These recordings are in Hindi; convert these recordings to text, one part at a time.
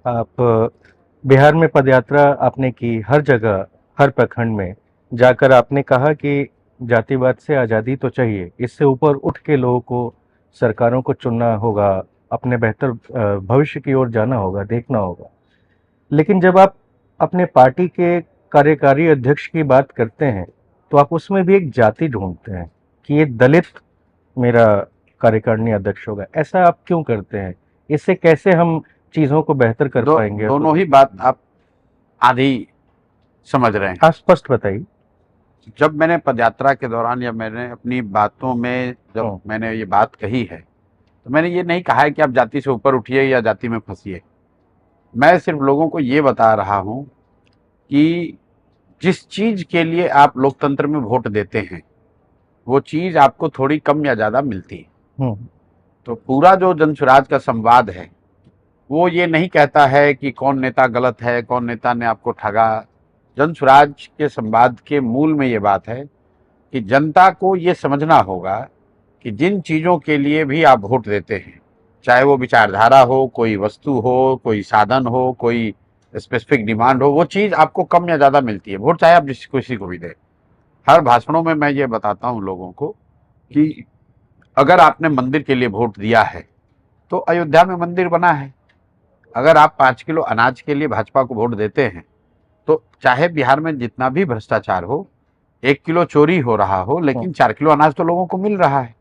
आप बिहार में पदयात्रा आपने की, हर जगह, हर प्रखंड में जाकर आपने कहा कि जातिवाद से आज़ादी तो चाहिए, इससे ऊपर उठ के लोगों को, सरकारों को चुनना होगा, अपने बेहतर भविष्य की ओर जाना होगा, देखना होगा। लेकिन जब आप अपने पार्टी के कार्यकारी अध्यक्ष की बात करते हैं, तो आप उसमें भी एक जाति ढूंढते हैं कि ये दलित मेरा कार्यकारिणी अध्यक्ष होगा। ऐसा आप क्यों करते हैं? इससे कैसे हम चीज़ों को बेहतर कर पाएंगे? दोनों ही बात आप आधी समझ रहे हैं। आप स्पष्ट बताइए। जब मैंने पदयात्रा के दौरान या मैंने अपनी बातों में जब मैंने ये बात कही है, तो मैंने ये नहीं कहा है कि आप जाति से ऊपर उठिए या जाति में फंसिए। मैं सिर्फ लोगों को ये बता रहा हूं कि जिस चीज के लिए आप लोकतंत्र में वोट देते हैं, वो चीज आपको थोड़ी कम या ज्यादा मिलती है। तो पूरा जो जनसुराज का संवाद है, वो ये नहीं कहता है कि कौन नेता गलत है, कौन नेता ने आपको ठगा। जनसुराज के संवाद के मूल में ये बात है कि जनता को ये समझना होगा कि जिन चीज़ों के लिए भी आप वोट देते हैं, चाहे वो विचारधारा हो, कोई वस्तु हो, कोई साधन हो, कोई स्पेसिफिक डिमांड हो, वो चीज़ आपको कम या ज़्यादा मिलती है। वोट चाहे आप किसी को भी दें। हर भाषणों में मैं ये बताता हूँ लोगों को कि अगर आपने मंदिर के लिए वोट दिया है तो अयोध्या में मंदिर बना है। अगर आप 5 किलो अनाज के लिए भाजपा को वोट देते हैं तो चाहे बिहार में जितना भी भ्रष्टाचार हो, 1 किलो चोरी हो रहा हो, लेकिन 4 किलो अनाज तो लोगों को मिल रहा है।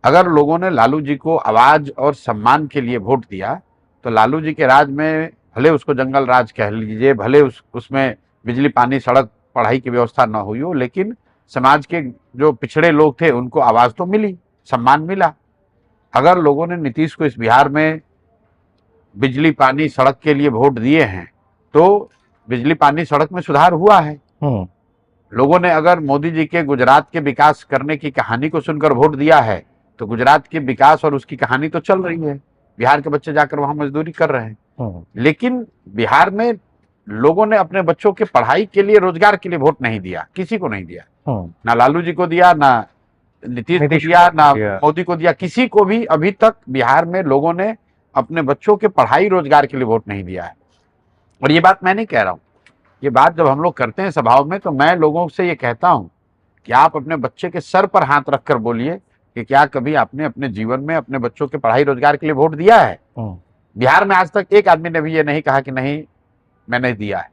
अगर लोगों ने लालू जी को आवाज और सम्मान के लिए वोट दिया तो लालू जी के राज में भले उसको जंगल राज कह लीजिए, भले उसमें बिजली, पानी, सड़क, पढ़ाई की व्यवस्था ना हुई हो, लेकिन समाज के जो पिछड़े लोग थे उनको आवाज तो मिली, सम्मान मिला। अगर लोगों ने नीतीश को इस बिहार में बिजली, पानी, सड़क के लिए वोट दिए हैं तो बिजली, पानी, सड़क में सुधार हुआ है। लोगों ने अगर मोदी जी के गुजरात के विकास करने की कहानी को सुनकर वोट दिया है तो गुजरात के विकास और उसकी कहानी तो चल रही है। बिहार के बच्चे जाकर वहां मजदूरी कर रहे हैं। लेकिन बिहार में लोगों ने अपने बच्चों के पढ़ाई के लिए, रोजगार के लिए वोट नहीं दिया, किसी को नहीं दिया। ना लालू जी को दिया, ना नीतीश को दिया, ना मोदी को दिया, किसी को भी अभी तक बिहार में लोगों ने अपने बच्चों के पढ़ाई, रोजगार के लिए वोट नहीं दिया है। और ये बात मैं नहीं कह रहा हूं, ये बात जब हम लोग करते हैं सभाओं में तो मैं लोगों से ये कहता हूं कि आप अपने बच्चे के सर पर हाथ रखकर बोलिए कि क्या कभी आपने अपने जीवन में अपने बच्चों के पढ़ाई, रोजगार के लिए वोट दिया है? बिहार में आज तक एक आदमी ने भी ये नहीं कहा कि नहीं मैंने दिया है।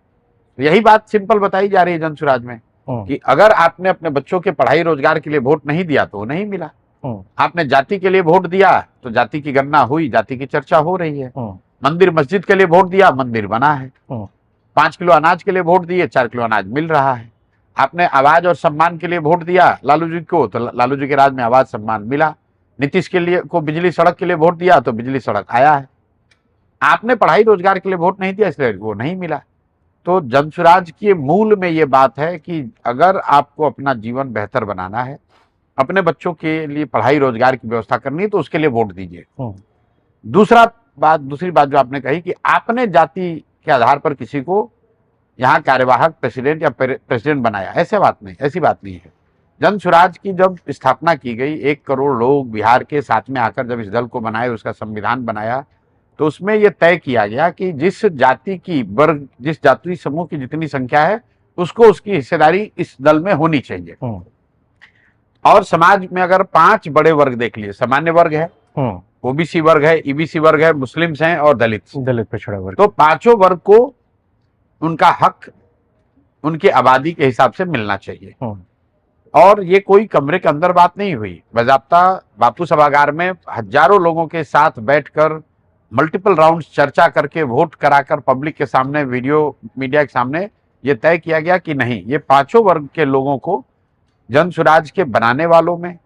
तो यही बात सिंपल बताई जा रही है जनसुराज में कि अगर आपने अपने बच्चों के पढ़ाई, रोजगार के लिए वोट नहीं दिया तो वो नहीं मिला। आपने जाति के लिए वोट दिया तो जाति की गणना हुई, जाति की चर्चा हो रही है। मंदिर, मस्जिद के लिए वोट दिया, मंदिर बना है। 5 किलो अनाज के लिए वोट दिए, 4 किलो अनाज मिल रहा है। आपने आवाज और सम्मान के लिए वोट दिया लालू जी को तो लालू जी के राज में आवाज, सम्मान मिला। नीतीश के लिए को बिजली, सड़क के लिए वोट दिया तो बिजली, सड़क आया है। आपने पढ़ाई, रोजगार के लिए वोट नहीं दिया इसलिए वो नहीं मिला। तो जनसुराज के मूल में ये बात है कि अगर आपको अपना जीवन बेहतर बनाना है, अपने बच्चों के लिए पढ़ाई, रोजगार की व्यवस्था करनी है तो उसके लिए वोट दीजिए। दूसरी बात जो आपने कही कि आपने जाति के आधार पर किसी को यहाँ कार्यवाहक प्रेसिडेंट या प्रेसिडेंट बनाया, ऐसी बात नहीं है। जनसुराज की जब स्थापना की गई, 1 करोड़ लोग बिहार के साथ में आकर जब इस दल को बनाए, उसका संविधान बनाया, तो उसमें यह तय किया गया कि जिस जाति की वर्ग, जिस जाति समूह की जितनी संख्या है उसको उसकी हिस्सेदारी इस दल में होनी चाहिए। और समाज में अगर 5 बड़े वर्ग देख लिए, सामान्य वर्ग है, ओबीसी वर्ग है, ईबीसी वर्ग है, मुस्लिम्स हैं और दलित पिछड़ा वर्ग, तो 5 वर्ग को उनका हक उनकी आबादी के हिसाब से मिलना चाहिए। और ये कोई कमरे के अंदर बात नहीं हुई, बाज़ाब्ता बापू सभागार में हजारों लोगों के साथ बैठकर मल्टीपल राउंड्स चर्चा करके वोट कराकर पब्लिक के सामने, वीडियो मीडिया के सामने ये तय किया गया कि नहीं, ये 5 वर्ग के लोगों को जनसुराज के बनाने वालों में,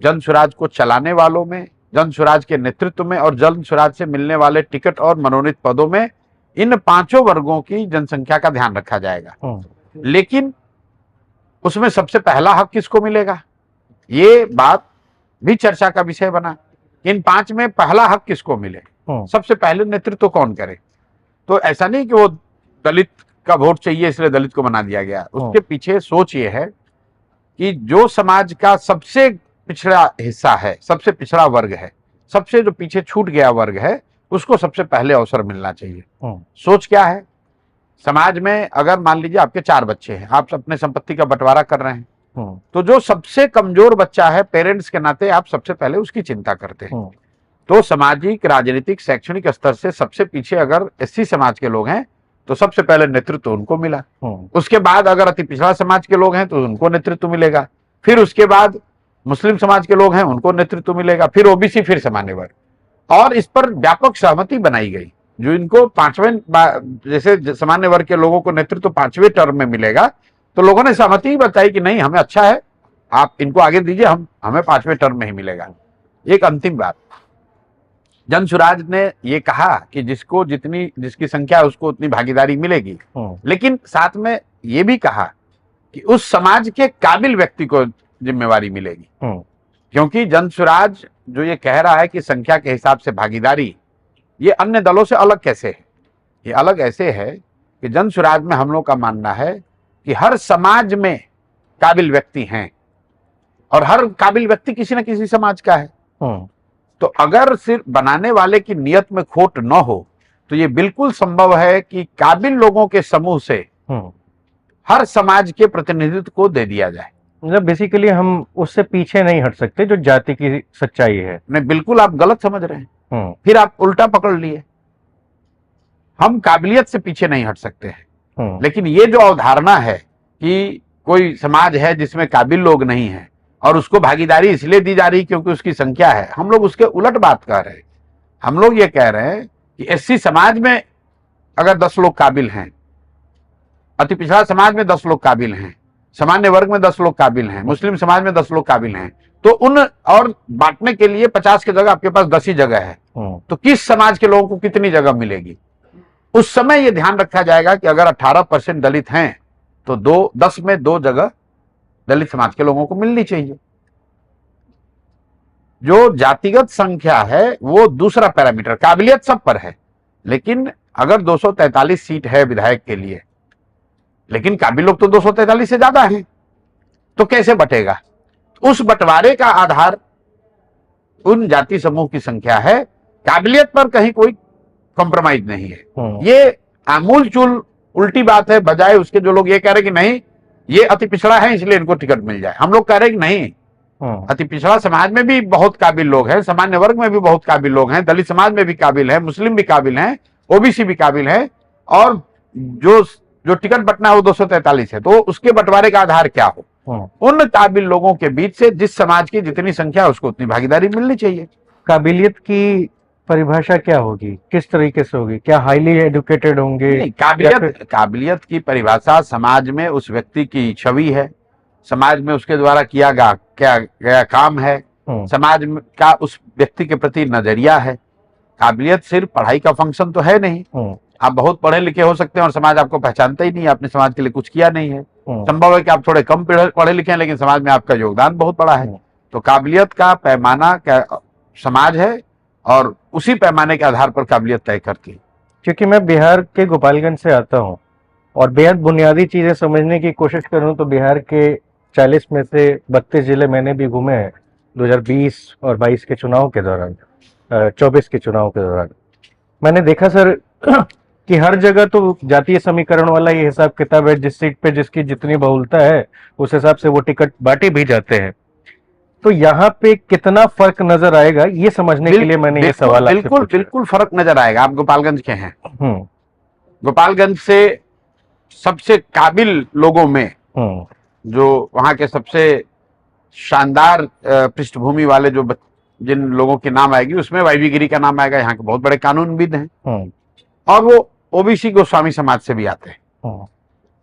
जनसुराज को चलाने वालों में, जनसुराज के नेतृत्व में और जनसुराज से मिलने वाले टिकट और मनोनीत पदों में इन 5 वर्गों की जनसंख्या का ध्यान रखा जाएगा। लेकिन उसमें सबसे पहला हक किसको मिलेगा, ये बात भी चर्चा का विषय बना। इन 5 में पहला हक किसको मिले, सबसे पहले नेतृत्व कौन करे। तो ऐसा नहीं कि वो दलित का वोट चाहिए इसलिए दलित को बना दिया गया। उसके पीछे सोच ये है कि जो समाज का सबसे पिछड़ा हिस्सा है, सबसे पिछड़ा वर्ग है, सबसे जो पीछे छूट गया वर्ग है, उसको सबसे पहले अवसर मिलना चाहिए। हम्म, सोच क्या है, समाज में अगर मान लीजिए आपके 4 बच्चे हैं, आप अपने संपत्ति का बंटवारा कर रहे हैं, हम्म, तो जो सबसे कमजोर बच्चा है, पेरेंट्स के नाते आप सबसे पहले उसकी चिंता करते हैं। हम्म, तो सामाजिक, राजनीतिक, शैक्षणिक स्तर से सबसे पीछे अगर एससी समाज के लोग हैं तो सबसे पहले नेतृत्व उनको मिला। उसके बाद अगर अति पिछड़ा समाज के लोग हैं तो उनको नेतृत्व मिलेगा, फिर उसके बाद मुस्लिम समाज के लोग हैं उनको नेतृत्व मिलेगा, फिर ओबीसी, फिर सामान्य वर्ग। और इस पर व्यापक सहमति बनाई गई। जो इनको 5वें, जैसे सामान्य वर्ग के लोगों को नेतृत्व 5वें टर्म में मिलेगा, तो लोगों ने सहमति ही बताई कि नहीं, हमें अच्छा है, आप इनको आगे दीजिए, हमें 5वें टर्म में ही मिलेगा। एक अंतिम बात, जन सुराज ने ये कहा कि जिसकी संख्या है उसको उतनी भागीदारी मिलेगी, लेकिन साथ में ये भी कहा कि उस समाज के काबिल व्यक्ति को जिम्मेवारी मिलेगी। क्योंकि जन सुराज जो ये कह रहा है कि संख्या के हिसाब से भागीदारी, ये अन्य दलों से अलग कैसे है? ये अलग ऐसे है कि जन सुराज में हम लोग का मानना है कि हर समाज में काबिल व्यक्ति हैं और हर काबिल व्यक्ति किसी न किसी समाज का है। तो अगर सिर्फ बनाने वाले की नियत में खोट न हो तो ये बिल्कुल संभव है कि काबिल लोगों के समूह से हर समाज के प्रतिनिधित्व को दे दिया जाए। मतलब बेसिकली हम उससे पीछे नहीं हट सकते जो जाति की सच्चाई है। नहीं, बिल्कुल आप गलत समझ रहे हैं, फिर आप उल्टा पकड़ लिए। हम काबिलियत से पीछे नहीं हट सकते हैं, लेकिन ये जो अवधारणा है कि कोई समाज है जिसमें काबिल लोग नहीं हैं और उसको भागीदारी इसलिए दी जा रही क्योंकि उसकी संख्या है, हम लोग उसके उलट बात कर रहे हैं। हम लोग ये कह रहे हैं कि एससी समाज में अगर 10 लोग काबिल हैं, अति पिछड़ा समाज में 10 लोग काबिल हैं, सामान्य वर्ग में 10 लोग काबिल हैं, मुस्लिम समाज में 10 लोग काबिल हैं, तो उन और बांटने के लिए 50 की जगह आपके पास 10 ही जगह है, तो किस समाज के लोगों को कितनी जगह मिलेगी? उस समय ये ध्यान रखा जाएगा कि अगर 18% दलित हैं तो 10 में 2 जगह दलित समाज के लोगों को मिलनी चाहिए। जो जातिगत संख्या है वो दूसरा पैरामीटर, काबिलियत सब पर है, लेकिन अगर 243 सीट है विधायक के लिए, लेकिन काबिल लोग तो 243 से ज्यादा हैं, तो कैसे बटेगा? उस बंटवारे का आधार उन जाति समूह की संख्या है, काबिलियत पर कहीं कोई कॉम्प्रोमाइज नहीं है। ये आमूल चूल उल्टी बात है, बजाय उसके जो लोग ये कह रहे कि नहीं ये अति पिछड़ा है इसलिए इनको टिकट मिल जाए। हम लोग कह रहे कि नहीं, अति पिछड़ा समाज में भी बहुत काबिल लोग हैं, सामान्य वर्ग में भी बहुत काबिल लोग हैं, दलित समाज में भी काबिल है, मुस्लिम भी काबिल हैं, ओबीसी भी काबिल है, और जो टिकट बंटना है वो 243 है, तो उसके बंटवारे का आधार क्या हो? उन काबिल लोगों के बीच से जिस समाज की जितनी संख्या है उसको उतनी भागीदारी मिलनी चाहिए। काबिलियत की परिभाषा क्या होगी, किस तरीके से होगी? क्या हाईली एजुकेटेड होंगे? काबिलियत की परिभाषा समाज में उस व्यक्ति की छवि है, समाज में उसके द्वारा किया गया काम है, समाज का उस व्यक्ति के प्रति नजरिया है। काबिलियत सिर्फ पढ़ाई का फंक्शन तो है नहीं। आप बहुत पढ़े लिखे हो सकते हैं और समाज आपको पहचानता ही नहीं, आपने समाज के लिए कुछ किया नहीं है। संभव है कि आप थोड़े कम पढ़े लिखे हैं लेकिन समाज में आपका योगदान बहुत बड़ा है। तो काबिलियत का पैमाना क्या समाज है और उसी पैमाने के आधार पर काबिलियत तय करती है। क्योंकि मैं बिहार के गोपालगंज से आता हूँ और बेहद बुनियादी चीजें समझने की कोशिश करूँ तो बिहार के 40 में से 32 जिले मैंने भी घूमे हैं 2020 और 22 के चुनाव के दौरान, 24 के चुनाव के दौरान। मैंने देखा सर कि हर जगह तो जातीय समीकरण वाला ये हिसाब किताब है, जिस सीट पे जिसकी जितनी बहुलता है उस हिसाब से वो टिकट बांटे भी जाते हैं। तो यहाँ पे कितना फर्क नजर आएगा ये समझने के लिए मैंने ये सवाल आपसे पूछा। बिल्कुल फर्क नजर आएगा। आप गोपालगंज के हैं, गोपालगंज से सबसे काबिल लोगों में जो वहां के सबसे शानदार पृष्ठभूमि वाले जो जिन लोगों के नाम आएगी उसमें वाईवी गिरी का नाम आएगा। यहाँ के बहुत बड़े कानूनविद हैं और वो ओबीसी गोस्वामी समाज से भी आते हैं।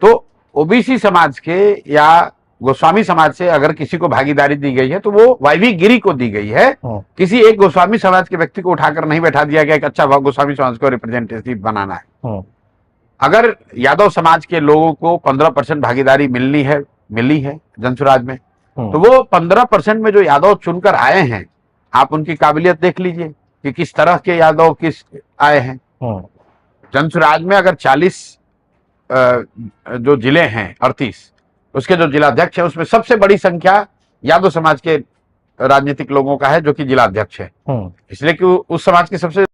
तो ओबीसी समाज के या गोस्वामी समाज से अगर किसी को भागीदारी दी गई है तो वो वाईवी गिरी को दी गई है। किसी एक गोस्वामी समाज के व्यक्ति को उठाकर नहीं बैठा दिया गया कि अच्छा गोस्वामी समाज को रिप्रेजेंटेटिव बनाना है। अगर यादव समाज के लोगों को 15% भागीदारी मिली है जनसुराज में, तो वो 15% में जो यादव चुनकर आए हैं, आप उनकी काबिलियत देख लीजिए कि किस तरह के यादव किस आए हैं। जनसुराज में अगर 40 जो जिले हैं 38, उसके जो जिलाध्यक्ष है उसमें सबसे बड़ी संख्या यादव समाज के राजनीतिक लोगों का है जो कि जिलाध्यक्ष है, इसलिए कि उस समाज के सबसे